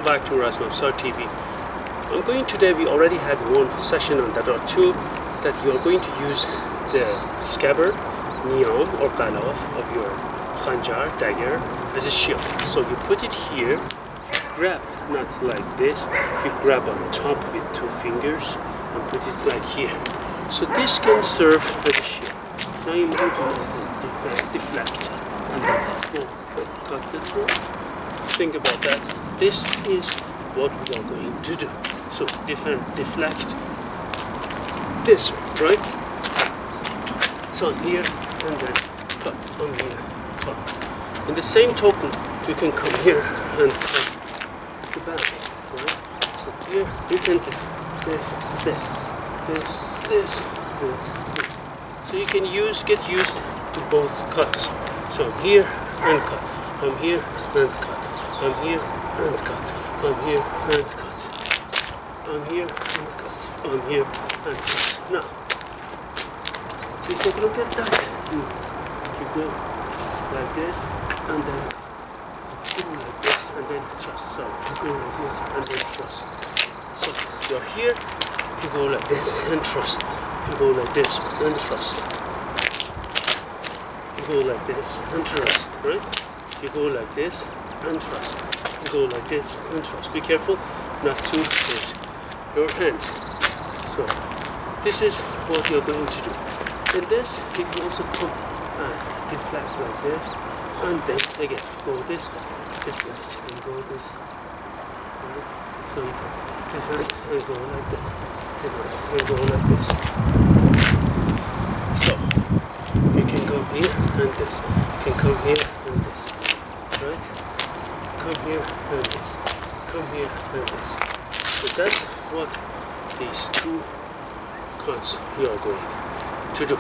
welcome back to webshop TV. Today we already had one session on that, or two, that you are going to use the scabbard, niam or qalaf of your Khanjar dagger as a shield. So you put it here, you grab, not like this, you grab on top with two fingers and put it like here. So this can serve as a shield. Now you want to deflect and then cut the throat. Think about that. This is what we are going to do. So deflect this one, right? So on here and then cut, on here, cut. In the same token, you can come here and cut the back, right? So here you can do this. So you can get used to both cuts. So I'm here and cut. I'm here and cut. I'm here and cut. I'm here and cut. I'm here and cut. I'm here and cut. Now, please take a look at that. You go like this and then go like this and then thrust. So you go like this and then thrust. So you're here, you go like this and thrust. You go like this and thrust. You go like this and thrust, right? You go like this and thrust. You go like this and thrust. Be careful not to hit your hand. So this is what you're going to do. In this, you can also come and deflect like this, and then again go this way, deflect and go this way. Right? So you can deflect and go like this, deflect and go like this. So you can come here and this. You can come here and this. Right? Come here and this. Come here and this. So that's what these two cuts you are going to do.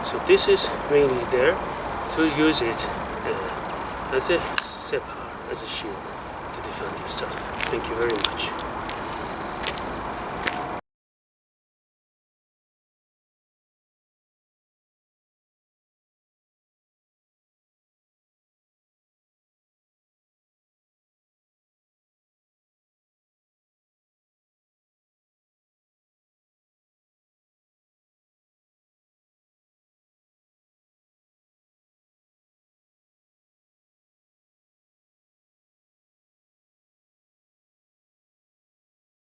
So this is mainly there to use it as a scabbard, as a shield to defend yourself. Thank you very much.